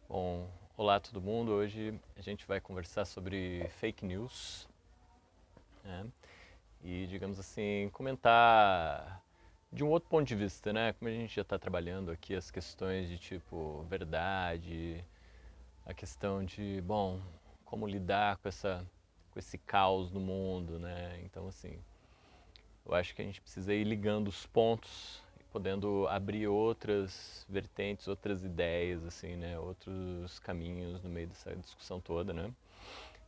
Bom, olá todo mundo. Hoje a gente vai conversar sobre fake news, né? E, digamos assim, comentar de um outro ponto de vista, né? Como a gente já está trabalhando aqui as questões de tipo verdade, a questão de, bom, como lidar com esse caos no mundo, né? Então, assim, eu acho que a gente precisa ir ligando os pontos e podendo abrir outras vertentes, outras ideias, assim, né? Outros caminhos no meio dessa discussão toda, né?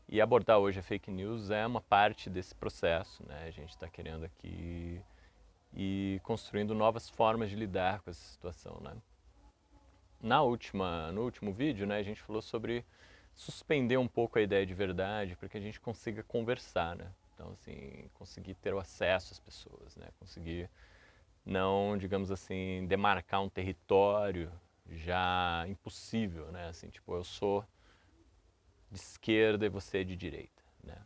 E abordar hoje a fake news é uma parte desse processo, né? A gente está querendo aqui e construindo novas formas de lidar com essa situação, né? No último vídeo, né, a gente falou sobre suspender um pouco a ideia de verdade para que a gente consiga conversar, né? Então, assim, conseguir ter o acesso às pessoas, né? Conseguir não, digamos assim, demarcar um território já impossível, né? Assim, tipo, eu sou de esquerda e você é de direita, né?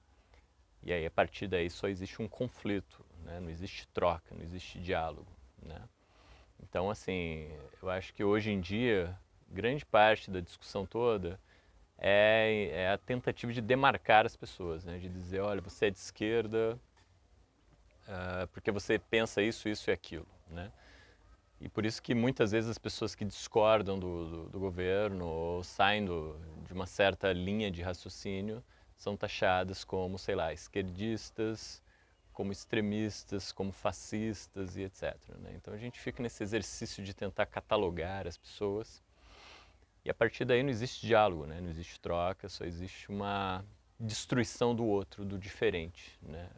E aí, a partir daí, só existe um conflito, né? Não existe troca, não existe diálogo, né? Então, assim, eu acho que hoje em dia, grande parte da discussão toda é a tentativa de demarcar as pessoas, né? De dizer, olha, você é de esquerda porque você pensa isso, isso e aquilo, né? E por isso que muitas vezes as pessoas que discordam do governo ou saem de uma certa linha de raciocínio são taxadas como, sei lá, esquerdistas, como extremistas, como fascistas e etc, né? Então a gente fica nesse exercício de tentar catalogar as pessoas e a partir daí não existe diálogo, né? Não existe troca, só existe uma destruição do outro, do diferente, né?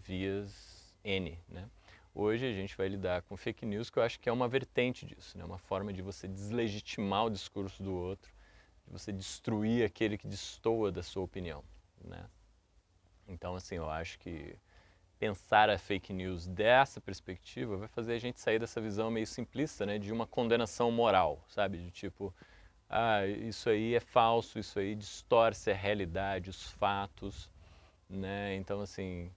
Vias N, né? Hoje a gente vai lidar com fake news, que eu acho que é uma vertente disso, né? Uma forma de você deslegitimar o discurso do outro, de você destruir aquele que destoa da sua opinião, né? Então, assim, eu acho que pensar a fake news dessa perspectiva vai fazer a gente sair dessa visão meio simplista, né? De uma condenação moral, sabe? De tipo, ah, isso aí é falso, isso aí distorce a realidade, os fatos, né? Então, assim,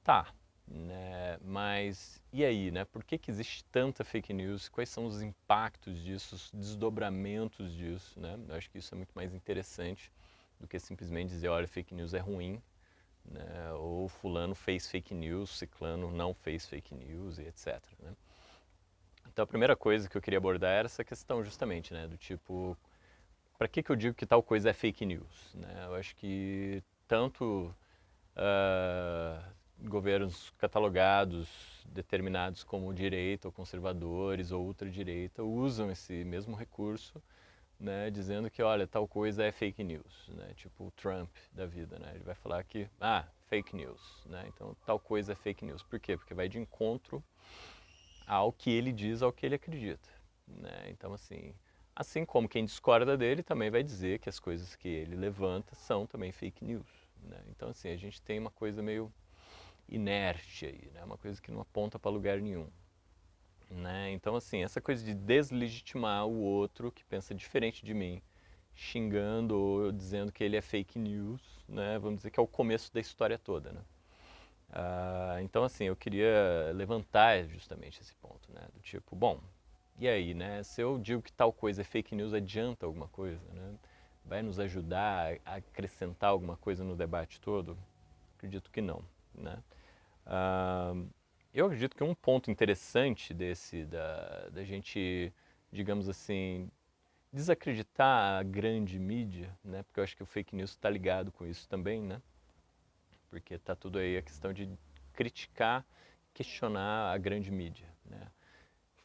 tá, né? Mas e aí, né? Por que existe tanta fake news? Quais são os impactos disso, os desdobramentos disso, né? Eu acho que isso é muito mais interessante do que simplesmente dizer, olha, fake news é ruim, né? Ou fulano fez fake news, ciclano não fez fake news e etc, né? Então a primeira coisa que eu queria abordar era essa questão justamente, né? Do tipo, para que eu digo que tal coisa é fake news, né? Eu acho que tanto governos catalogados, determinados como direita ou conservadores ou ultradireita, usam esse mesmo recurso, né, dizendo que, olha, tal coisa é fake news, né, tipo o Trump da vida, né, ele vai falar que, fake news, né, então tal coisa é fake news. Por quê? Porque vai de encontro ao que ele diz, ao que ele acredita, né, então assim como quem discorda dele também vai dizer que as coisas que ele levanta são também fake news, né, então assim, a gente tem uma coisa meio inerte aí, né? Uma coisa que não aponta para lugar nenhum, né? Então assim, essa coisa de deslegitimar o outro que pensa diferente de mim, xingando ou dizendo que ele é fake news, né? Vamos dizer que é o começo da história toda, né? Então assim, eu queria levantar justamente esse ponto, né? Do tipo, bom, e aí, né? Se eu digo que tal coisa é fake news, adianta alguma coisa, né? Vai nos ajudar a acrescentar alguma coisa no debate todo? Acredito que não, né? Ah, eu acredito que um ponto interessante da gente, digamos assim, desacreditar a grande mídia, né? Porque eu acho que o fake news está ligado com isso também, né? Porque está tudo aí a questão de criticar, questionar a grande mídia, né?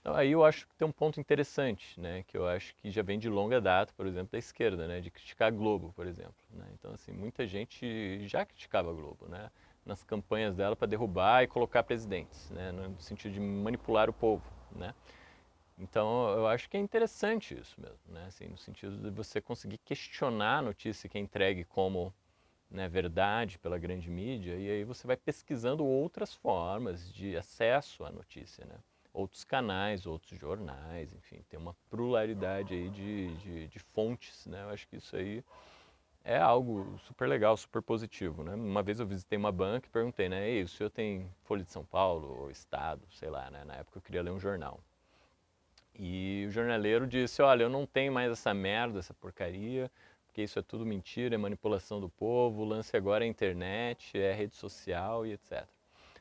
Então aí eu acho que tem um ponto interessante, né? Que eu acho que já vem de longa data, por exemplo, da esquerda, né? De criticar a Globo, por exemplo, né? Então assim, muita gente já criticava a Globo, né? Nas campanhas dela para derrubar e colocar presidentes, né? No sentido de manipular o povo, né? Então eu acho que é interessante isso mesmo, né? Assim, no sentido de você conseguir questionar a notícia que é entregue como, né, verdade pela grande mídia, e aí você vai pesquisando outras formas de acesso à notícia, né? Outros canais, outros jornais, enfim, tem uma pluralidade aí de fontes, né? Eu acho que isso aí é algo super legal, super positivo, né? Uma vez eu visitei uma banca e perguntei, né, ei, o senhor tem Folha de São Paulo ou Estado, sei lá, né? Na época eu queria ler um jornal. E o jornaleiro disse, olha, eu não tenho mais essa merda, essa porcaria, porque isso é tudo mentira, é manipulação do povo, o lance agora é internet, é rede social e etc.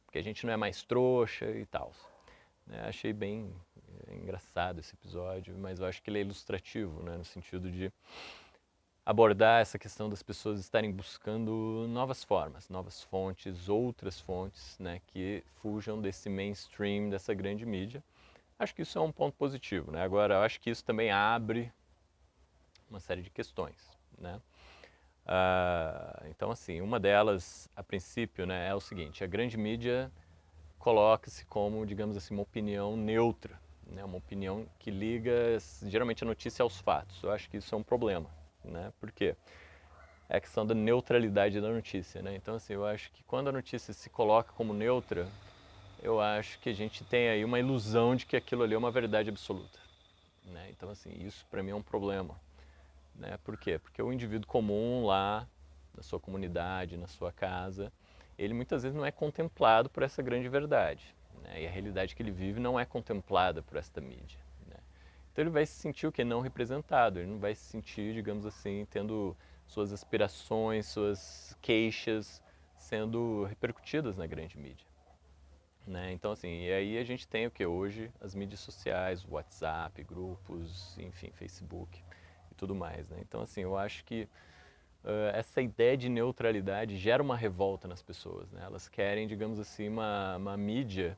Porque a gente não é mais trouxa e tal. Achei bem engraçado esse episódio, mas eu acho que ele é ilustrativo, né, no sentido de abordar essa questão das pessoas estarem buscando novas formas, novas fontes, outras fontes, né, que fujam desse mainstream, dessa grande mídia. Acho que isso é um ponto positivo, né? Agora, eu acho que isso também abre uma série de questões, né? Então, assim, uma delas, a princípio, né, é o seguinte: a grande mídia coloca-se como, digamos assim, uma opinião neutra, né? Uma opinião que liga geralmente a notícia aos fatos. Eu acho que isso é um problema, né? Por quê? É a questão da neutralidade da notícia, né? Então, assim, eu acho que quando a notícia se coloca como neutra, eu acho que a gente tem aí uma ilusão de que aquilo ali é uma verdade absoluta, né? Então, assim, isso para mim é um problema, né? Por quê? Porque o indivíduo comum lá, na sua comunidade, na sua casa, ele muitas vezes não é contemplado por essa grande verdade, né? E a realidade que ele vive não é contemplada por esta mídia, né? Então ele vai se sentir o que? Não representado, ele não vai se sentir, digamos assim, tendo suas aspirações, suas queixas sendo repercutidas na grande mídia. Né? Então, assim, e aí a gente tem o que hoje? As mídias sociais, WhatsApp, grupos, enfim, Facebook e tudo mais, né? Então, assim, eu acho que essa ideia de neutralidade gera uma revolta nas pessoas, né? Elas querem, digamos assim, uma mídia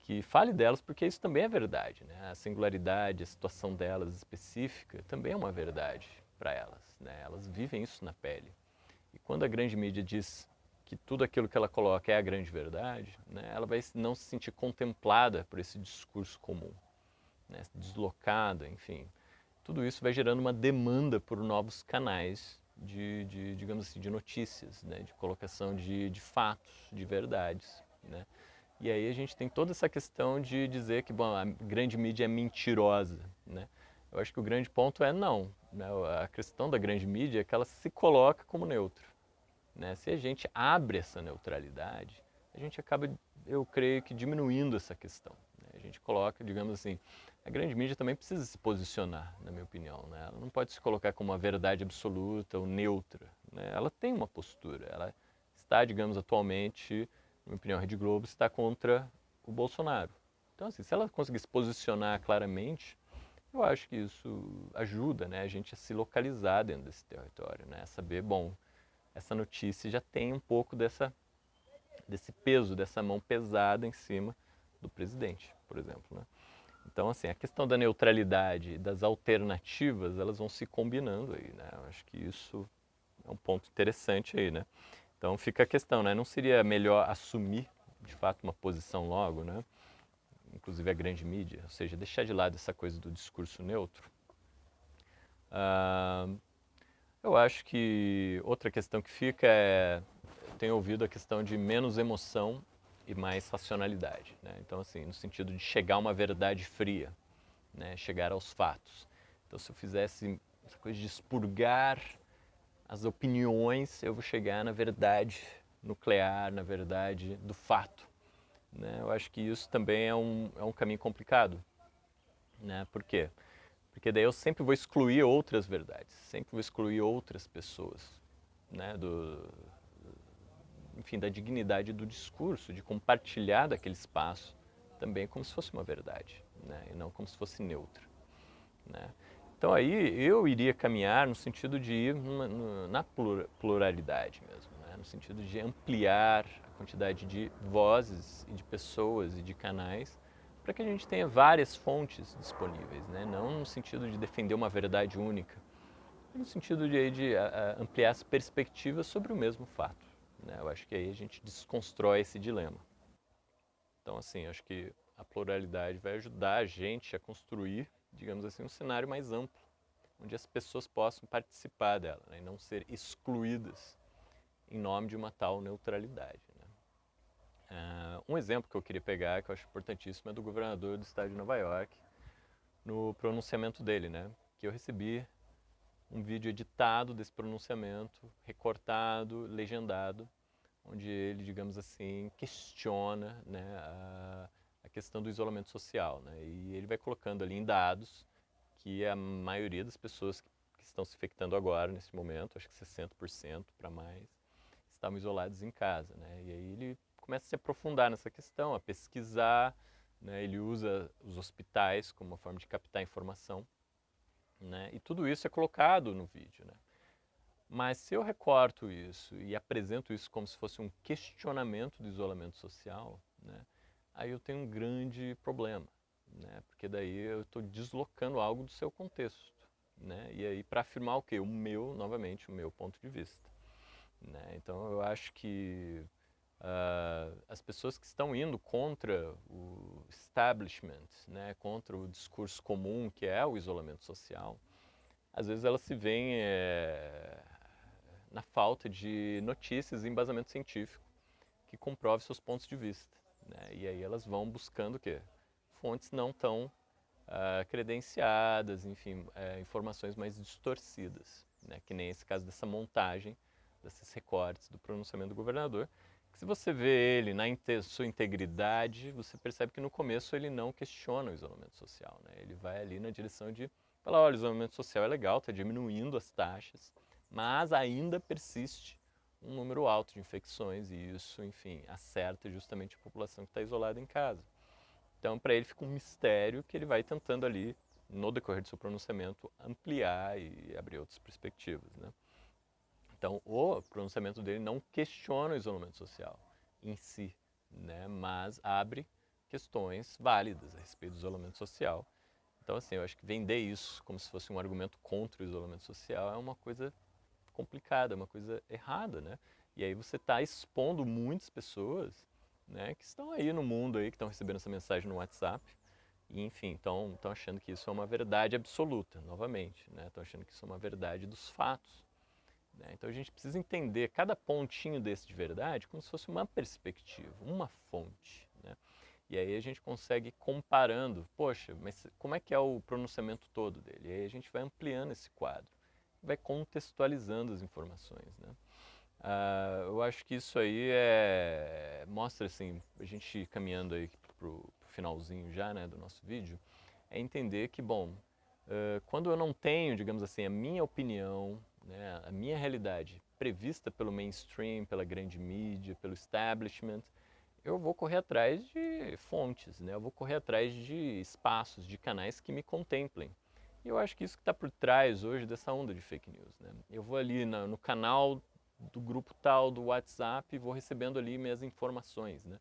que fale delas, porque isso também é verdade, né? A singularidade, a situação delas específica também é uma verdade para elas, né? Elas vivem isso na pele. E quando a grande mídia diz que tudo aquilo que ela coloca é a grande verdade, né, ela vai não se sentir contemplada por esse discurso comum, né, deslocada, enfim. Tudo isso vai gerando uma demanda por novos canais digamos assim, de notícias, né, de colocação de fatos, de verdades, né. E aí a gente tem toda essa questão de dizer que, bom, a grande mídia é mentirosa, né. Eu acho que o grande ponto é não, né, a questão da grande mídia é que ela se coloca como neutra, né? Se a gente abre essa neutralidade, a gente acaba, eu creio que, diminuindo essa questão, né? A gente coloca, digamos assim, a grande mídia também precisa se posicionar, na minha opinião, né? Ela não pode se colocar como uma verdade absoluta ou neutra, né? Ela tem uma postura, ela está, digamos, atualmente, na minha opinião, a Rede Globo está contra o Bolsonaro. Então, assim, se ela conseguir se posicionar claramente, eu acho que isso ajuda, né, a gente a se localizar dentro desse território, né, a saber, bom, essa notícia já tem um pouco desse peso, dessa mão pesada em cima do presidente, por exemplo, né? Então, assim, a questão da neutralidade e das alternativas, elas vão se combinando aí, né? Eu acho que isso é um ponto interessante aí, né? Então fica a questão, né? Não seria melhor assumir, de fato, uma posição logo, né? Inclusive a grande mídia, ou seja, deixar de lado essa coisa do discurso neutro? Eu acho que outra questão que fica é, eu tenho ouvido a questão de menos emoção e mais racionalidade, né? Então, assim, no sentido de chegar a uma verdade fria, né? Chegar aos fatos. Então, se eu fizesse essa coisa de expurgar as opiniões, eu vou chegar na verdade nuclear, na verdade do fato, né? Eu acho que isso também é um caminho complicado, né? Por quê? Porque daí eu sempre vou excluir outras verdades, sempre vou excluir outras pessoas, né? Enfim, da dignidade do discurso, de compartilhar daquele espaço também como se fosse uma verdade, né? E não como se fosse neutra, né? Então aí eu iria caminhar no sentido de ir na pluralidade mesmo, né? No sentido de ampliar a quantidade de vozes e de pessoas e de canais para que a gente tenha várias fontes disponíveis, né? Não no sentido de defender uma verdade única, mas no sentido de ampliar as perspectivas sobre o mesmo fato, né? Eu acho que aí a gente desconstrói esse dilema. Então, assim, acho que a pluralidade vai ajudar a gente a construir, digamos assim, um cenário mais amplo, onde as pessoas possam participar dela, né, e não ser excluídas em nome de uma tal neutralidade, né? Um exemplo que eu queria pegar, que eu acho importantíssimo, é do governador do estado de Nova York, no pronunciamento dele, né? Que eu recebi um vídeo editado desse pronunciamento, recortado, legendado, onde ele, digamos assim, questiona, né, a questão do isolamento social, né? E ele vai colocando ali em dados que a maioria das pessoas que estão se infectando agora, nesse momento, acho que 60% para mais, estavam isolados em casa, né? E aí ele começa a se aprofundar nessa questão, a pesquisar, né? Ele usa os hospitais como uma forma de captar informação, né? E tudo isso é colocado no vídeo, né? Mas se eu recorto isso e apresento isso como se fosse um questionamento do isolamento social, né? Aí eu tenho um grande problema, né? Porque daí eu estou deslocando algo do seu contexto, né? E aí para afirmar o quê? O meu, novamente, o meu ponto de vista, né? Então eu acho que as pessoas que estão indo contra o establishment, né? Contra o discurso comum que é o isolamento social, às vezes elas se veem na falta de notícias e embasamento científico que comprove seus pontos de vista, né? E aí elas vão buscando o quê? Fontes não tão credenciadas, enfim, informações mais distorcidas, né? Que nem esse caso dessa montagem, desses recortes do pronunciamento do governador, que se você vê ele na sua integridade, você percebe que no começo ele não questiona o isolamento social, né? Ele vai ali na direção de falar, olha, o isolamento social é legal, está diminuindo as taxas, mas ainda persiste um número alto de infecções e isso, enfim, acerta justamente a população que está isolada em casa. Então, para ele fica um mistério que ele vai tentando ali, no decorrer do seu pronunciamento, ampliar e abrir outras perspectivas, né? Então, o pronunciamento dele não questiona o isolamento social em si, né? Mas abre questões válidas a respeito do isolamento social. Então, assim, eu acho que vender isso como se fosse um argumento contra o isolamento social é uma coisa complicada, uma coisa errada, né? E aí você está expondo muitas pessoas, né, que estão aí no mundo aí, que estão recebendo essa mensagem no WhatsApp, e enfim, estão achando que isso é uma verdade absoluta, novamente, né? Estão achando que isso é uma verdade dos fatos, né? Então a gente precisa entender cada pontinho desse de verdade como se fosse uma perspectiva, uma fonte, né? E aí a gente consegue comparando, poxa, mas como é que é o pronunciamento todo dele? E aí a gente vai ampliando esse quadro, vai contextualizando as informações, né? Eu acho que isso aí mostra assim, a gente caminhando aí pro finalzinho já, né, do nosso vídeo, é entender que, bom, quando eu não tenho, digamos assim, a minha opinião, né, a minha realidade prevista pelo mainstream, pela grande mídia, pelo establishment, eu vou correr atrás de fontes, né? Eu vou correr atrás de espaços, de canais que me contemplem. E eu acho que isso que está por trás hoje dessa onda de fake news, né? Eu vou ali no canal do grupo tal do WhatsApp e vou recebendo ali minhas informações, né?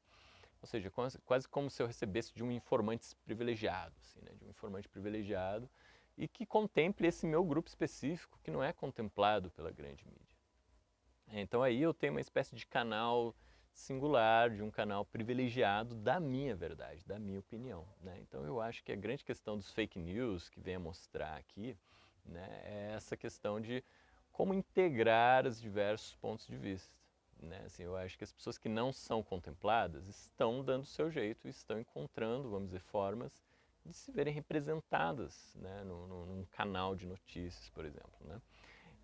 Ou seja, quase como se eu recebesse de um informante privilegiado, assim, né? De um informante privilegiado e que contemple esse meu grupo específico que não é contemplado pela grande mídia. Então aí eu tenho uma espécie de canal singular, de um canal privilegiado da minha verdade, da minha opinião, né? Então eu acho que a grande questão dos fake news que vem a mostrar aqui, né, é essa questão de como integrar os diversos pontos de vista, né? Assim, eu acho que as pessoas que não são contempladas estão dando o seu jeito, estão encontrando, vamos dizer, formas de se verem representadas, né, num canal de notícias, por exemplo, né?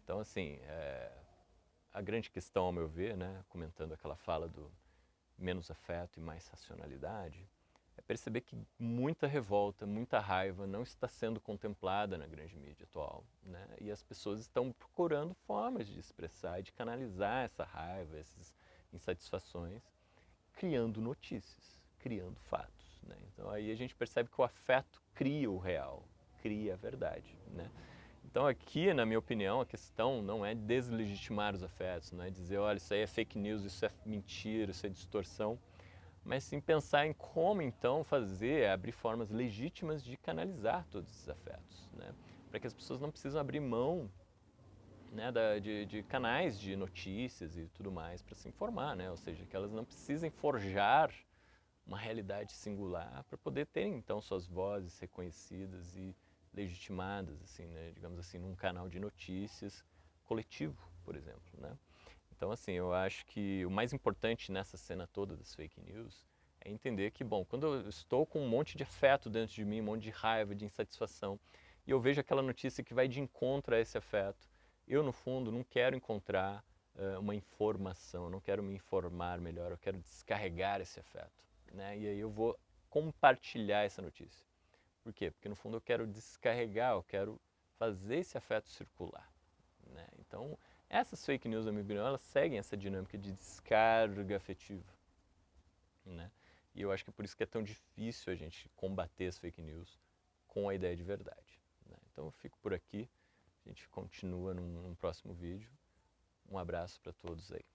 Então, assim, a grande questão, ao meu ver, né, comentando aquela fala do menos afeto e mais racionalidade, é perceber que muita revolta, muita raiva não está sendo contemplada na grande mídia atual, né? E as pessoas estão procurando formas de expressar e de canalizar essa raiva, essas insatisfações, criando notícias, criando fatos, né? Então aí a gente percebe que o afeto cria o real, cria a verdade, né? Então aqui, na minha opinião, a questão não é deslegitimar os afetos, não é dizer, olha, isso aí é fake news, isso é mentira, isso é distorção, mas sim pensar em como então fazer, abrir formas legítimas de canalizar todos esses afetos, né? Para que as pessoas não precisam abrir mão, né, de canais de notícias e tudo mais para se informar, né? Ou seja, que elas não precisem forjar uma realidade singular para poder ter então suas vozes reconhecidas e legitimadas, assim, né, digamos assim, num canal de notícias coletivo, por exemplo, né? Então, assim, eu acho que o mais importante nessa cena toda das fake news é entender que, bom, quando eu estou com um monte de afeto dentro de mim, um monte de raiva, de insatisfação, e eu vejo aquela notícia que vai de encontro a esse afeto, eu, no fundo, não quero encontrar uma informação, eu não quero me informar melhor, eu quero descarregar esse afeto, né? E aí eu vou compartilhar essa notícia. Por quê? Porque no fundo eu quero descarregar, eu quero fazer esse afeto circular, né? Então, essas fake news, na minha opinião, elas seguem essa dinâmica de descarga afetiva, né? E eu acho que é por isso que é tão difícil a gente combater as fake news com a ideia de verdade, né? Então eu fico por aqui, a gente continua num próximo vídeo. Um abraço para todos aí.